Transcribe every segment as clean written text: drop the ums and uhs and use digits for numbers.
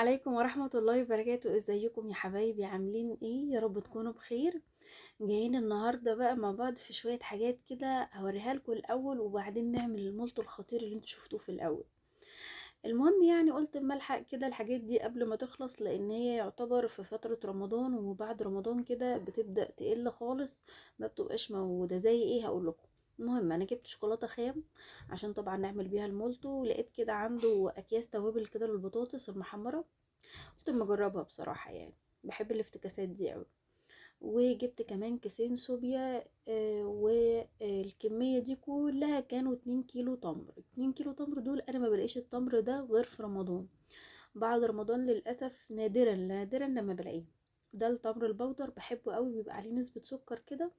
عليكم ورحمة الله وبركاته. ازيكم يا حبايبي؟ عاملين ايه؟ يا رب تكونوا بخير. جايين النهاردة بقى مع بعض في شوية حاجات كده هوريها لكم الاول، وبعدين نعمل المولتو الخطير اللي انتوا شفتوه في الاول. المهم يعني قلت اما الحق كده الحاجات دي قبل ما تخلص، لان هي يعتبر في فترة رمضان، وبعد رمضان كده بتبدأ تقل خالص، ما بتبقاش موجودة. زي ايه؟ هقول لكم. المهم انا جبت شوكولاتة خام عشان طبعا نعمل بيها المولتو. لقيت كده عنده اكياس توابل كده للبطاطس المحمرة، قلت اما اجربها بصراحة، يعني بحب الافتكاسات دي قوي. وجبت كمان كيسين صوبيا، والكمية دي كلها كانوا 2 كيلو تمر. 2 كيلو تمر دول انا ما بلاقيش التمر ده غير في رمضان. بعد رمضان للأسف نادرا نادرا لما بلاقيه. ده التمر البودر بحبه قوي، بيبقى عليه نسبة سكر كده.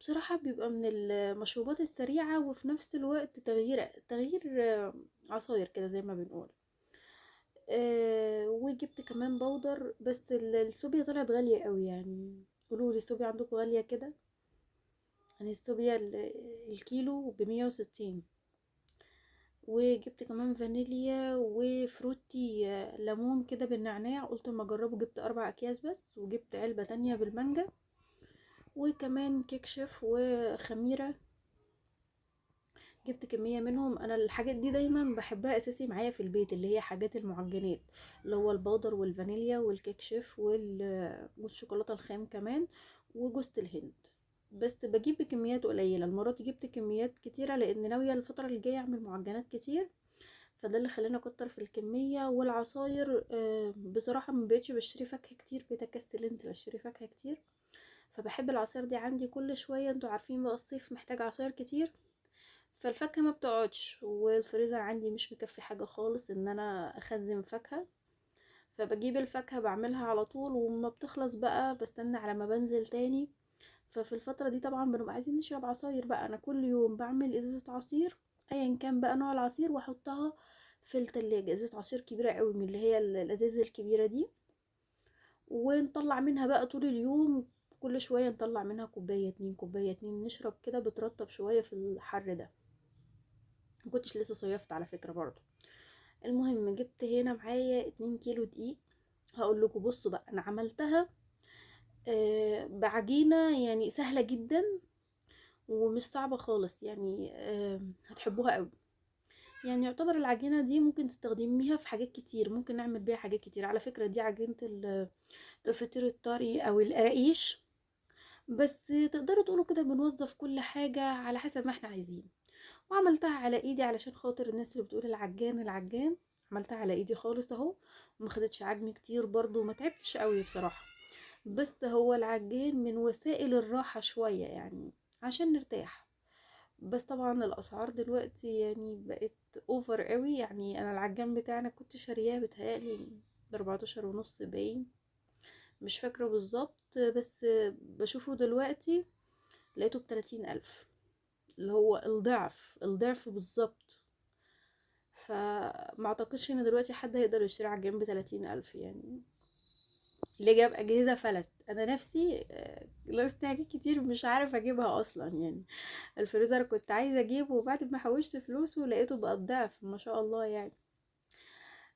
بصراحة بيبقى من المشروبات السريعة، وفي نفس الوقت تغيير عصاير كده زي ما بنقول. وجبت كمان بودر، بس السوبيا طلعت غالية قوي يعني. قولوا لي السوبيا عندكم غالية كده؟ يعني السوبيا الكيلو ب160. وجبت كمان فانيليا وفروتي، ليمون كده بالنعناع، قلت اما اجربه. جبت 4 اكياس بس، وجبت علبة تانية بالمانجا. وكمان كيك شيف وخميرة، جبت كمية منهم. انا الحاجات دي دايما بحبها اساسي معايا في البيت، اللي هي حاجات المعجنات، اللي هو البودر والفانيليا والكيك شيف والشوكولاتة الخام كمان، وجوزة الهند. بس بجيب بكميات قليلة. المرة دي جبت كميات كتيرة لان ناوية الفترة اللي جاية اعمل معجنات كتير، فده اللي خلاني اكتر في الكمية. والعصاير بصراحة ما بقتش بشتري فاكهة كتير، بقيت اكسل انزل اشتري فاكهة كتير. فبحب العصاير دي عندي كل شوية. انتوا عارفين بقى الصيف محتاج عصاير كتير، فالفاكهة ما بتقعدش، والفريزر عندي مش مكفي حاجة خالص ان انا اخزن فاكهة. فبجيب الفاكهة بعملها على طول، وما بتخلص بقى بستنى على ما بنزل تاني. ففي الفترة دي طبعا بنبقى عايزين نشرب عصاير بقى. انا كل يوم بعمل ازازة عصير، ايا كان بقى نوع العصير، واحطها في التلاجة. ازازة عصير كبيرة قوي، من اللي هي الازاز الكبيرة دي، ونطلع منها بقى طول اليوم. كل شوية نطلع منها كوباية اتنين كوباية اتنين، نشرب كده بترطب شوية في الحر ده. مكنتش لسه صيفت على فكرة برضو. المهم جبت هنا معايا 2 كيلو دقيق. هقول لكم بصوا بقى انا عملتها بعجينة يعني سهلة جدا، ومش صعبة خالص يعني. هتحبوها قوي. يعني يعتبر العجينة دي ممكن تستخدميها في حاجات كتير، ممكن نعمل بيها حاجات كتير. على فكرة دي عجينة الفطير الطري او القراقيش، بس تقدروا تقولوا كده بنوظف كل حاجة على حسب ما احنا عايزين. وعملتها على ايدي علشان خاطر الناس اللي بتقول العجان العجان. عملتها على ايدي خالص اهو، وما خدتش عجن كتير برضو، ما تعبتش قوي بصراحة. بس هو العجان من وسائل الراحة شوية يعني، عشان نرتاح. بس طبعا الاسعار دلوقتي يعني بقت اوفر قوي. يعني انا العجان بتاعنا كنت شارياه بتهيألي ب14 ونص باين، مش فاكرة بالظبط، بس بشوفه دلوقتي لقيته ب30 ألف، اللي هو الضعف الضعف بالظبط. فما اعتقدش ان دلوقتي حد هيقدر يشتري عجين ب30 ألف يعني. اللي جاب اجهزة فلت. انا نفسي ناقصني حاجات كتير مش عارف اجيبها اصلا يعني. الفريزر كنت عايزة اجيبه، وبعد ما حوشت فلوسه لقيته بقى الضعف ما شاء الله يعني.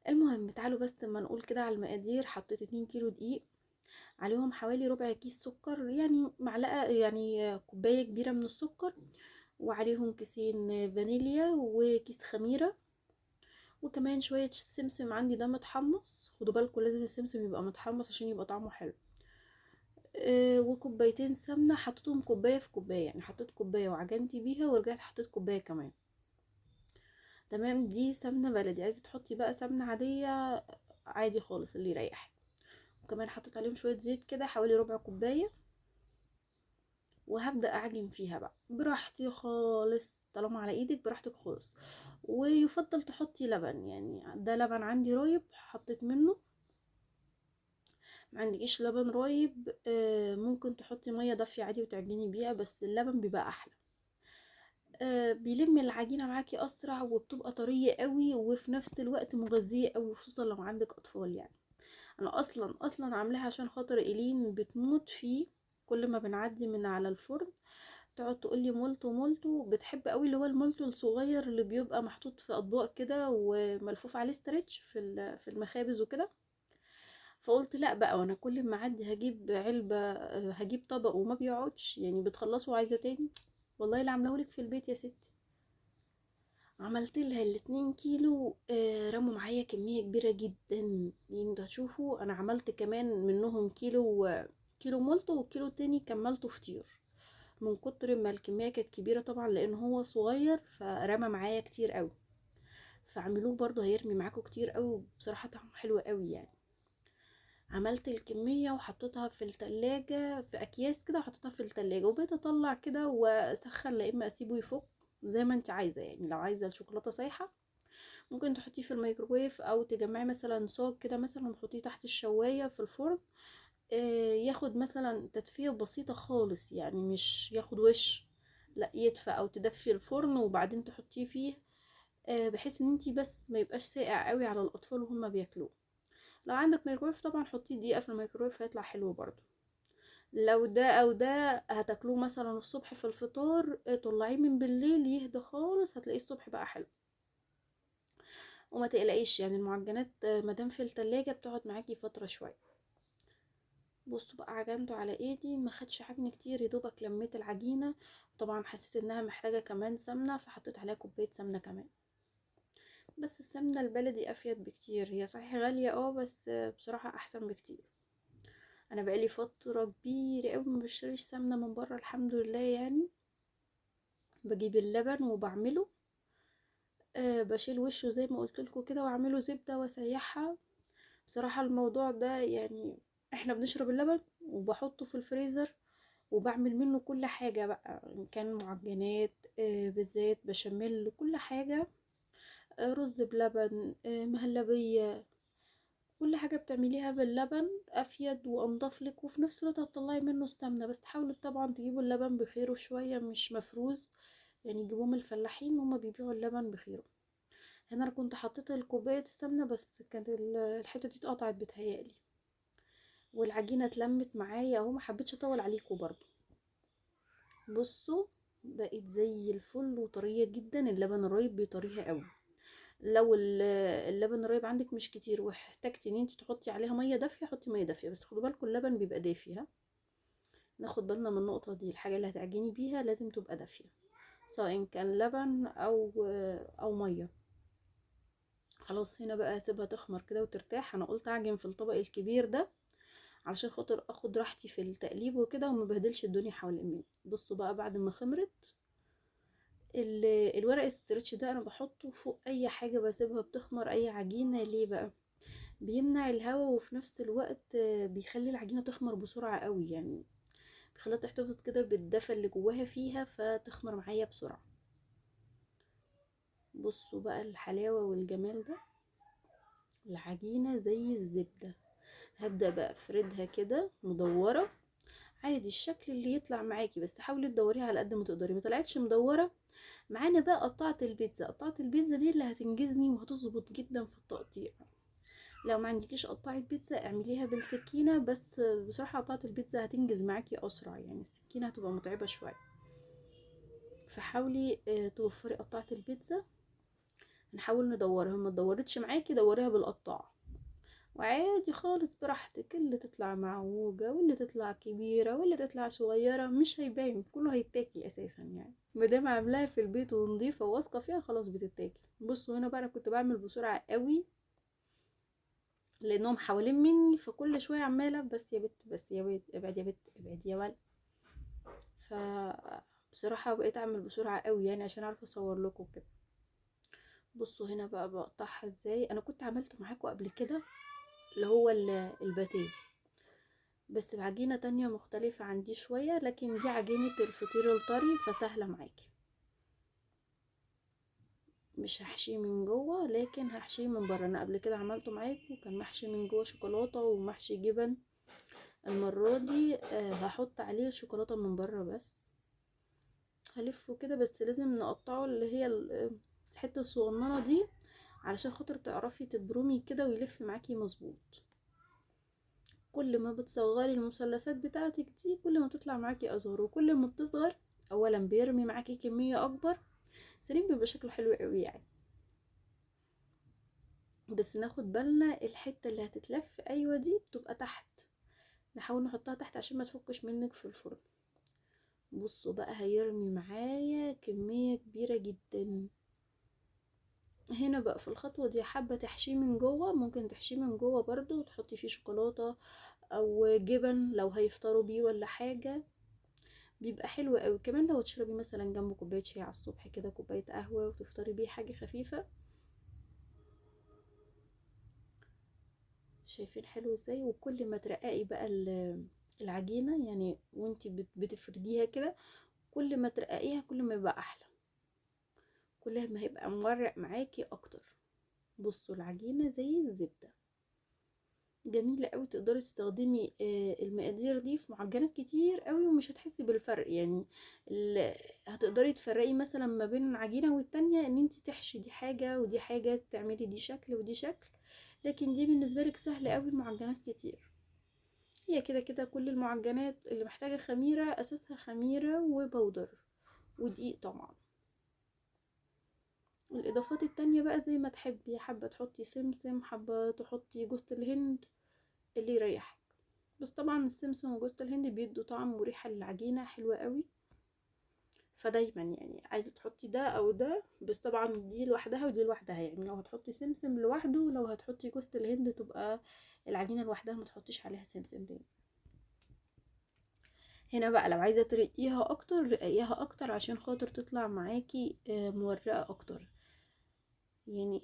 المهم تعالوا بس ما نقول كده على المقادير. حطيت 2 كيلو دقيق، عليهم حوالي ربع كيس سكر، يعني معلقة يعني كوباية كبيرة من السكر، وعليهم كيسين فانيليا وكيس خميرة، وكمان شوية سمسم عندي ده متحمص. خدوا بالكم لازم السمسم يبقى متحمص عشان يبقى طعمه حلو. وكوبايتين سمنة، حطيتهم كوباية في كوباية، يعني حطيت كوباية وعجنت بيها، ورجعت حطيت كوباية كمان. تمام. دي سمنة بلدي، عايزة تحطي بقى سمنة عادية عادي خالص اللي يريحك. وكمان حطيت عليهم شوية زيت كده حوالي ربع كوباية، وهبدأ اعجن فيها بقى براحتي خالص. طالما على ايدك براحتك خالص. ويفضل تحطي لبن، يعني ده لبن عندي رايب حطيت منه. ما عندكيش لبن رايب ممكن تحطي ميه دافيه عادي وتعجني بيها، بس اللبن بيبقى احلى. بيلم العجينه معاكي اسرع، وبتبقى طريه قوي، وفي نفس الوقت مغذيه قوي، خصوصا لو عندك اطفال يعني. انا اصلا عاملاها عشان خاطر ايلين بتموت فيه. كل ما بنعدي من على الفرن تقعد تقولي مولتو مولتو. بتحب قوي اللي هو المولتو الصغير اللي بيبقى محطوط في اطباق كده وملفوف عليه ستريتش في المخابز وكده. فقلت لا بقى، وانا كل ما اعدي هجيب علبة هجيب طبق وما بيقعدش يعني، بتخلصه وعايزة تاني. والله اللي عاملهولك في البيت يا ستي. عملت لها ال2 كيلو، رموا معايا كمية كبيرة جدا. يعني انتوا هتشوفوا انا عملت كمان منهم كيلو، كيلو مولتو وكيلو تاني كملته فطير. من كتر ما الكمية كانت كبيرة طبعا، لان هو صغير فرمى معايا كتير قوي. فاعملوه برضو هيرمي معاكم كتير قوي، بصراحة طعمه حلو قوي يعني. عملت الكمية وحطيتها في التلاجة في اكياس كده، وحطيتها في التلاجة وبقيت اطلع كده واسخن، لا اما اسيبه يفك زي ما انت عايزة. يعني لو عايزة الشوكولاتة سايحة ممكن تحطيه في الميكروويف، او تجمعي مثلا صاج كده مثلا وتحطيه تحت الشواية في الفرن. ياخد مثلا تدفية بسيطة خالص، يعني مش ياخد وش، لا يدفى، او تدفي الفرن وبعدين تحطيه فيه. بحيث ان انتي بس ما يبقاش ساقع قوي على الاطفال وهم بياكلوه. لو عندك ميكروويف طبعا حطيه دقيقة في الميكروويف هيطلع حلو برضو. لو ده او ده هتاكلوه مثلا الصبح في الفطار، طلعيه من بالليل يهدى خالص، هتلاقيه الصبح بقى حلو. وما تقلقيش يعني المعجنات مادام في التلاجة بتقعد معاكي فترة شوية. بصوا بقى عجنته على ايدي، ما خدش عجن كتير، يدوبك لميت العجينة. طبعا حسيت انها محتاجة كمان سمنة، فحطيت عليها كوباية سمنة كمان. بس السمنة البلدي افيد بكتير، هي صحيح غالية بس بصراحة احسن بكتير. انا بقالي فترة كبيرة اوي ما بشتريش سمنة من بره الحمد لله يعني. بجيب اللبن وبعمله، بشيل وشه زي ما قلت لكم كده واعمله زبدة واسيحها. بصراحة الموضوع ده يعني، احنا بنشرب اللبن وبحطه في الفريزر، وبعمل منه كل حاجة بقى، ان كان معجنات، بالذات بشاميل، كل حاجة. رز بلبن، مهلبية، كل حاجة بتعمليها باللبن افيد وانضف لك، وفي نفس الوقت هتطلعي منه السمنة. بس تحاولوا طبعا تجيبوا اللبن بخيره شوية، مش مفروز يعني، جيبوه من الفلاحين هما بيبيعوا اللبن بخيره. هنا انا كنت حطيت الكوباية السمنة بس كانت الحتة دي اتقطعت بتهيألي، والعجينة اتلمت معايا اهو، ما حبيتش اطول عليكم برضو. بصوا بقت زي الفل وطرية جدا، اللبن الرايب بيطريها قوي. لو اللبن الرايب عندك مش كتير واحتاجتي ان انت تحطي عليها ميه دافيه، حطي ميه دافيه، بس خدوا بالكم اللبن بيبقى دافي، ها، ناخد بالنا من النقطه دي. الحاجه اللي هتعجني بيها لازم تبقى دافيه، سواء كان لبن او ميه. خلاص هنا بقى هسيبها تخمر كده وترتاح. انا قلت اعجن في الطبق الكبير ده علشان خاطر اخد راحتي في التقليب وكده وما بهدلش الدنيا حوالين مني. بصوا بقى بعد ما خمرت، الورق الستريتش ده انا بحطه فوق اي حاجه بسيبها بتخمر، اي عجينه. ليه بقى؟ بيمنع الهواء وفي نفس الوقت بيخلي العجينه تخمر بسرعه قوي يعني، بيخليها تحتفظ كده بالدفى اللي جواها فيها فتخمر معايا بسرعه. بصوا بقى الحلاوه والجمال ده، العجينه زي الزبده. هبدأ بقى افردها كده مدورة عادي، الشكل اللي يطلع معاكي، بس تحاولي تدوريها على قد ما تقدري. ما طلعتش مدورة معانا بقى قطعة البيتزا. قطعة البيتزا دي اللي هتنجزني وهتظبط جدا في التقطيع. لو ما عندكيش قطعة بيتزا اعمليها بالسكينة، بس بصراحة قطعة البيتزا هتنجز معاكي اسرع، يعني السكينة هتبقى متعبة شوية. فحاولي توفري قطعة البيتزا. نحاول ندورها، ما دورتش معاكي دوريها بالقطاعة وعادي خالص براحتك. اللي تطلع معوجة واللي تطلع كبيرة واللي تطلع صغيرة مش هيبان، كله هيتاكل اساسا يعني، مادام عاملاها في البيت ونضيفة وواثقة فيها خلاص بتتاكل. بصوا هنا بقى انا كنت بعمل بسرعة قوي لانهم حوالين مني، فكل شوية عمالة بس يا بت بس يا بت ابعد يا بت ابعد يا ولد. ف بصراحة بقيت اعمل بسرعة قوي يعني عشان اعرف اصور لكم كده. بصوا هنا بقى بقطعها ازاي. انا كنت عملت معاكم قبل كده اللي هو الباتيه، بس بعجينة تانية مختلفة عندي شوية، لكن دي عجينة الفطير الطري فسهلة معاكي. مش هحشيه من جوه لكن هحشيه من بره. انا قبل كده عملته معاكم كان محشي من جوه شوكولاتة ومحشي جبن. المرة دي هحط عليه الشوكولاتة من بره بس. هلفه كده، بس لازم نقطعه اللي هي الحتة الصغننة دي علشان خاطر تعرفي تبرمي كده ويلف معاكي مظبوط. كل ما بتصغري المثلثات بتاعتك دي كل ما بتطلع معاكي اصغر، وكل ما بتصغر اولا بيرمي معاكي كمية اكبر، سليم بيبقى شكله حلو قوي يعني. بس ناخد بالنا الحتة اللي هتتلف ايوه دي بتبقى تحت، نحاول نحطها تحت عشان ما تفكش منك في الفرن. بصوا بقى هيرمي معايا كمية كبيرة جدا. هنا بقى في الخطوة دي حابة تحشيه من جوه، ممكن تحشيه من جوه برضو وتحطي فيه شوكولاتة او جبن لو هيفطروا بيه ولا حاجة، بيبقى حلو قوي. كمان لو تشربي مثلا جنبه كوباية شاي على الصبح كده، كوباية قهوة، وتفطري بيه حاجة خفيفة. شايفين حلو ازاي؟ وكل ما ترققي بقى العجينة يعني وانتي بتفرديها كده، كل ما ترققيها كل ما يبقى احلى، كل ما هيبقى مورق معاكي اكتر. بصوا العجينة زي الزبدة، جميلة قوي. تقدري تستخدمي المقادير دي في معجنات كتير قوي ومش هتحسي بالفرق يعني. هتقدري تفرقي مثلا ما بين عجينة والتانية، ان انتي تحشي دي حاجة ودي حاجة، تعملي دي شكل ودي شكل. لكن دي بالنسبة لك سهل قوي المعجنات كتير. هي كده كده كل المعجنات اللي محتاجة خميرة اساسها خميرة وبودر ودقيق طبعا. الاضافات التانية بقى زي ما تحبي، حابة تحطي سمسم، حابة تحطي جوز الهند، اللي يريحك. بس طبعا السمسم وجوز الهند بيدوا طعم وريحة للعجينة حلوة قوي. فدايما يعني عايزة تحطي ده او ده، بس طبعا دي لوحدها ودي لوحدها. يعني لو هتحطي سمسم لوحده، لو هتحطي جوز الهند تبقى العجينة لوحدها، ما تحطيش عليها سمسم تاني. هنا بقى لو عايزة ترقيها اكتر، رقيها اكتر عشان خاطر تطلع معاكي مورقة اكتر. يعني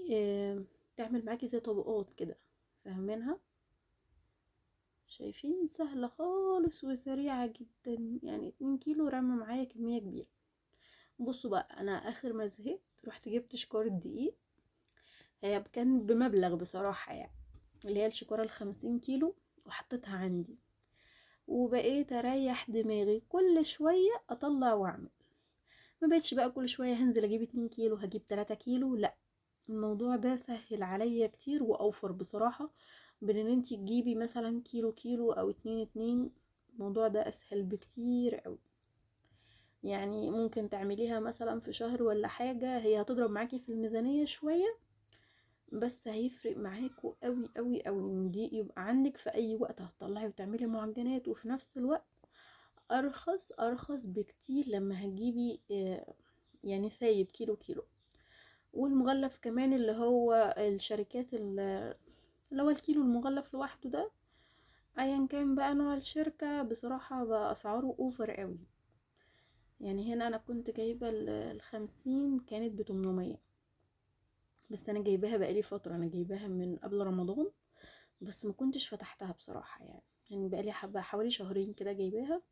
تعمل معاكي زي طبقات كده، فاهمينها؟ شايفين؟ سهلة خالص وسريعة جدا. يعني 2 كيلو رمى معايا كمية كبيرة. بصوا بقى، انا اخر ما زهقت رحت جبت شكارة دقيق. هي كان بمبلغ بصراحة يعني، اللي هي الشكارة ال50 كيلو، وحطيتها عندي. وبقيت اريح دماغي كل شوية اطلع واعمل. ما بقتش بقى كل شوية هنزل اجيب 2 كيلو هجيب 3 كيلو، لا. الموضوع ده سهل عليا كتير واوفر بصراحة، بين ان انتي تجيبي مثلا كيلو كيلو او 2 2. الموضوع ده اسهل بكتير اوي. يعني ممكن تعمليها مثلا في شهر ولا حاجة، هي هتضرب معاكي في الميزانية شوية، بس هيفرق معاكوا قوي قوي قوي ان دي يبقى عندك في اي وقت هتطلعي وتعملي معجنات، وفي نفس الوقت ارخص بكتير لما هتجيبي يعني سايب كيلو كيلو. والمغلف كمان اللي هو الشركات اللي هو الكيلو المغلف لوحده ده، ايا كان بقى نوع الشركة، بصراحة بقى اسعاره اوفر قوي. يعني هنا انا كنت جايبة ال50 كانت ب800، بس انا جايباها بقالي فترة، انا جايباها من قبل رمضان، بس ما كنتش فتحتها بصراحة. يعني بقالي حبة حوالي شهرين كده جايباها،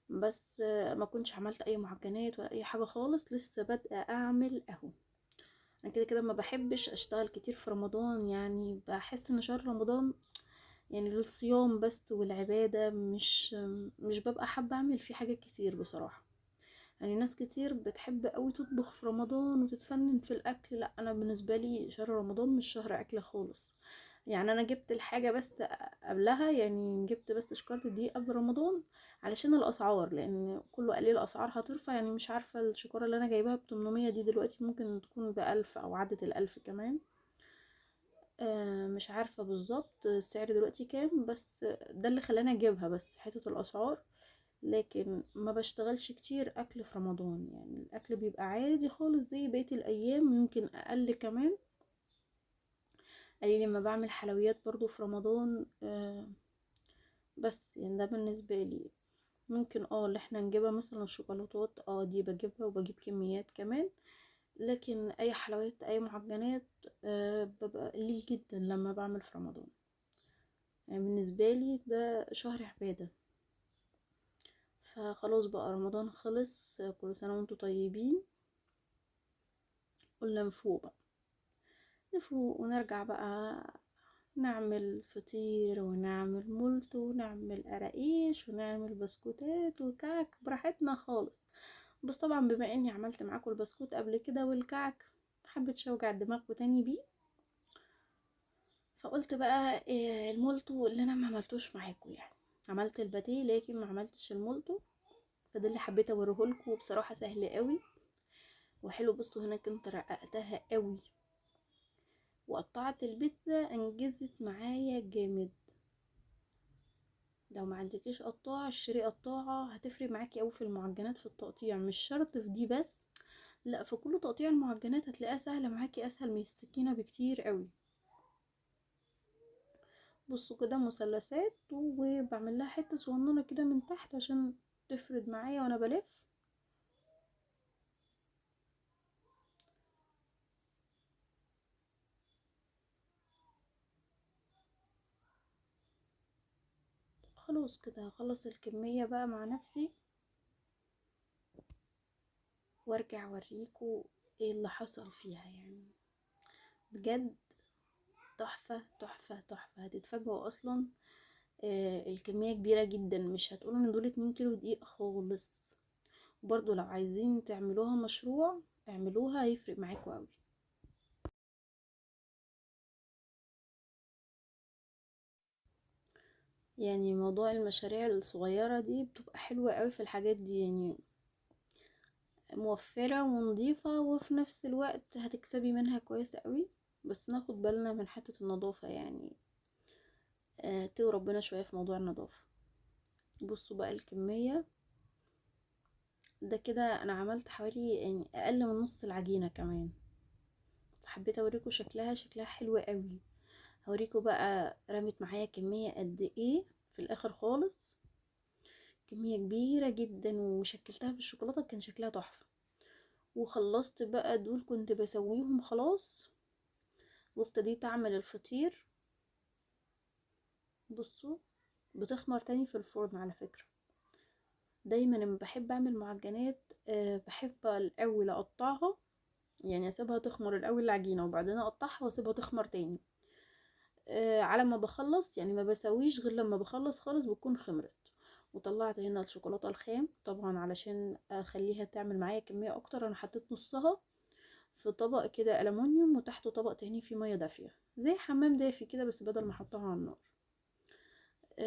بس ما كنتش عملت اي معجنات ولا اي حاجة خالص، لسه بادئة اعمل اهو. انا كده كده ما بحبش اشتغل كتير في رمضان، يعني بحس ان شهر رمضان يعني للصيام بس والعبادة، مش ببقى حابة اعمل فيه حاجات كتير بصراحة. يعني ناس كتير بتحب قوي تطبخ في رمضان وتتفنن في الاكل، لا انا بالنسبه لي شهر رمضان مش شهر اكل خالص. يعني انا جبت الحاجه بس قبلها، يعني جبت بس شكارة دي قبل رمضان علشان الاسعار، لان كله قال لي الاسعار هترفع. يعني مش عارفه الشكاره اللي انا جايباها ب800 دي دلوقتي ممكن تكون ب1000 او عدت ال1000 كمان. مش عارفه بالظبط السعر دلوقتي كام، بس ده اللي خلاني اجيبها، بس حته الاسعار. لكن ما بشتغلش كتير اكل في رمضان، يعني الاكل بيبقى عادي خالص زي بقية الايام، يمكن اقل كمان. قليل لما بعمل حلويات برضو في رمضان بس يعني ده بالنسبة لي. ممكن اللي احنا نجيبها مثلا شوكولاتات، دي بجيبها وبجيب كميات كمان. لكن اي حلويات اي معجنات ببقى قليل جدا لما بعمل في رمضان. يعني بالنسبة لي ده شهر عبادة. فخلاص بقى رمضان خلص، كل سنة وانتم طيبين. قلنا نفوق بقى، نفوق ونرجع بقى نعمل فطير ونعمل مولتو ونعمل قراقيش ونعمل بسكوتات وكعك براحتنا خالص. بس طبعا بما اني عملت معاكم البسكوت قبل كده والكعك، محبتش اوجع دماغكم تاني بيه. فقلت بقى المولتو اللي انا ما عملتوش معاكم، يعني عملت الباتيه لكن ما عملتش المولتو، فده اللي حبيت اوريهولكم. وبصراحه سهل قوي وحلو. بصوا هنا كنت رققتها قوي وقطعت البيتزا انجزت معايا جامد. لو ما عندكيش قطاعة اشتري قطاعة، هتفرق معاكي اوي في المعجنات في التقطيع، مش شرط في دي بس، لا في كل تقطيع المعجنات هتلاقيها سهلة معاكي، اسهل من السكينة بكتير قوي. بصوا كده مثلثات، وبعمل لها حتة صغننة كده من تحت عشان تفرد معايا وانا بلف. خلاص كده هخلص الكمية بقى مع نفسي، وارجع اوريكم ايه اللي حصل فيها يعني. بجد تحفة تحفة تحفة، هتتفاجئوا اصلا. الكمية كبيرة جدا، مش هتقولوا ان دول 2 كيلو دقيق خالص. برضو لو عايزين تعملوها مشروع اعملوها، هيفرق معاكوا قوي. يعني موضوع المشاريع الصغيرة دي بتبقى حلوة قوي في الحاجات دي، يعني موفرة ونظيفة، وفي نفس الوقت هتكسبي منها كويس قوي. بس ناخد بالنا من حتة النظافة يعني، اتقوا ربنا شوية في موضوع النظافة. بصوا بقى الكمية، ده كده انا عملت حوالي يعني اقل من نص العجينة كمان. حبيت اوريكم شكلها حلو قوي. هوريكم بقى رمت معايا كمية قد ايه في الاخر خالص. كمية كبيرة جدا، وشكلتها بالشوكولاتة كان شكلها تحفة. وخلصت بقى دول كنت بسويهم خلاص، وابتديت اعمل الفطير. بصوا بتخمر تاني في الفرن على فكرة. دايما لما بحب اعمل معجنات بحب الاول اقطعها، يعني اسيبها تخمر الاول العجينة وبعدين اقطعها واسيبها تخمر تاني. على ما بخلص يعني ما بسويش غير لما بخلص خالص بتكون خمرت. وطلعت هنا الشوكولاتة الخام طبعا علشان اخليها تعمل معايا كمية اكتر. انا حطيت نصها في طبق كده ألمونيوم، وتحته طبق تاني فيه مية دافية زي حمام دافي كده، بس بدل ما احطها على النار.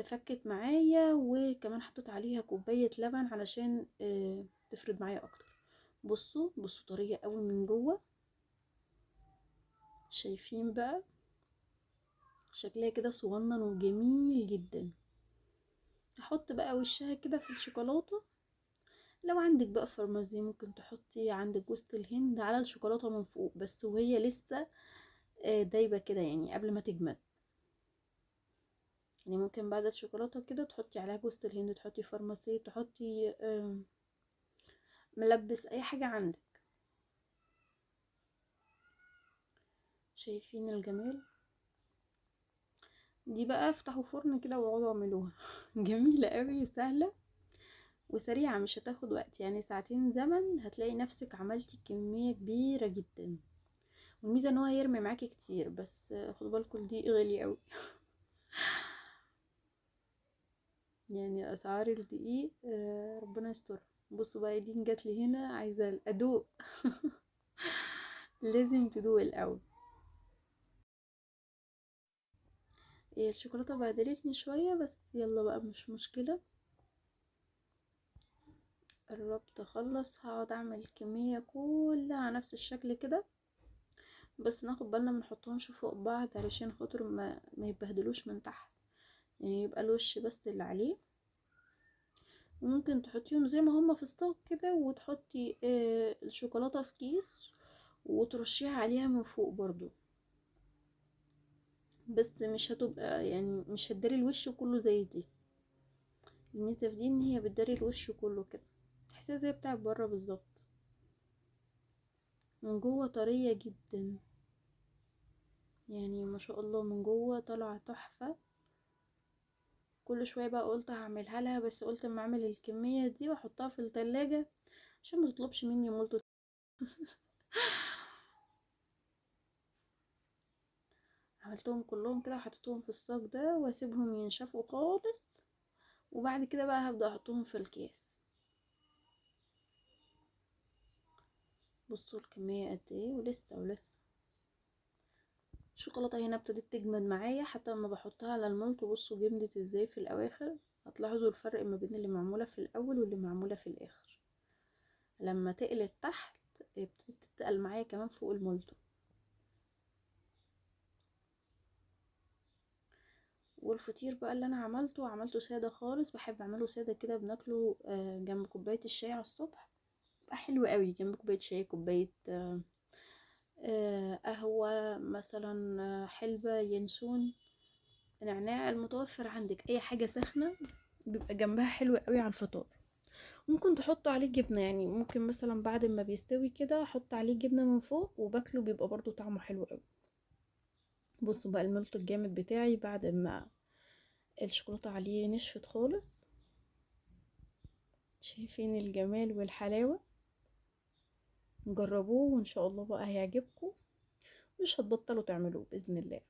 فكت معايا، وكمان حطيت عليها كوباية لبن علشان تفرد معايا اكتر. بصوا طرية قوي من جوه. شايفين بقى شكلها كده صغنن وجميل جدا. احط بقى وشها كده في الشوكولاتة. لو عندك بقى فرمازي ممكن تحطي عندك جوز الهند على الشوكولاتة من فوق، بس وهي لسه دايبة كده يعني قبل ما تجمد. يعني ممكن بعد الشوكولاتة كده تحطي عليها جوز الهند، تحطي فرماسي، تحطي ملبس اي حاجة عندك. شايفين الجمال؟ دي بقى افتحوا فرن كده واقعدوا اعملوها جميلة قوي وسهلة وسريعة، مش هتاخد وقت، يعني ساعتين زمن هتلاقي نفسك عملتي كمية كبيرة جدا. والميزة ان هو هيرمي معاكي كتير، بس خدوا بالكم دي غالي قوي يعني اسعار الدقيق ربنا يستر. بصوا بقى دي جات لي هنا عايزة ادوق لازم تدوق الاول. هي الشوكولاتة بهدلتني شوية، بس يلا بقى مش مشكلة. قربت اخلص، هقعد اعمل الكمية كلها نفس الشكل كده، بس ناخد بالنا منحطهمش فوق بعض علشان خاطر ما يبهدلوش من تحت، يعني يبقى الوش بس اللي عليه. وممكن تحطيهم زي ما هما في ستوك كده، وتحطي الشوكولاتة في كيس وترشيها عليها من فوق برضو، بس مش هتبقى يعني مش هتداري الوش كله زي دي. الميزة في دي ان هي بتداري الوش كله كده، تحسيها زي بتاع بره بالظبط. من جوه طرية جدا، يعني ما شاء الله من جوه طالعة تحفة. كل شوية بقى قلت هعملها لها، بس قلت اما اعمل الكمية دي واحطها في التلاجة عشان ما تطلبش مني مولتو. عملتهم كلهم كده وحطيتهم في الصاج ده واسيبهم ينشفوا خالص، وبعد كده بقى هبدأ احطهم في الكيس. بصوا الكمية قد ايه، ولسه الشوكولاتة هنا ابتدت تجمد معايا حتى لما بحطها على المولتو. بصوا جمدت ازاي في الاواخر. هتلاحظوا الفرق ما بين اللي معمولة في الاول واللي معمولة في الاخر. لما تقلت تحت ابتدت تتقل معايا كمان فوق المولتو. والفطير بقى اللي انا عملته ساده خالص، بحب اعمله ساده كده، بناكله جنب كوبايه الشاي على الصبح، بقى حلو قوي جنب كوبايه شاي، كوبايه قهوه مثلا، حلبه، ينسون، نعناع، المتوفر عندك اي حاجه سخنه بيبقى جنبها حلو قوي على الفطار. ممكن تحطوا عليه جبنه، يعني ممكن مثلا بعد ما بيستوي كده احط عليه جبنه من فوق وباكله، بيبقى برضو طعمه حلو قوي. بصوا بقى الملط الجامد بتاعي بعد ما الشوكولاته عليه نشفت خالص، شايفين الجمال والحلاوه؟ جربوه وان شاء الله بقى هيعجبكم، مش هتبطلوا تعملوه باذن الله.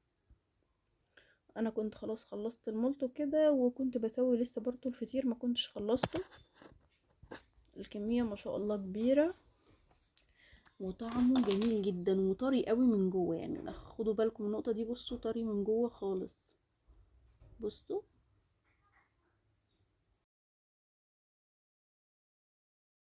انا كنت خلاص خلصت المولتو كده، وكنت بسوي لسه برضو الفطير ما كنتش خلصته. الكميه ما شاء الله كبيره، وطعمه جميل جدا وطري قوي من جوه، يعني خدوا بالكم من النقطه دي، بصوا طري من جوه خالص، بصوا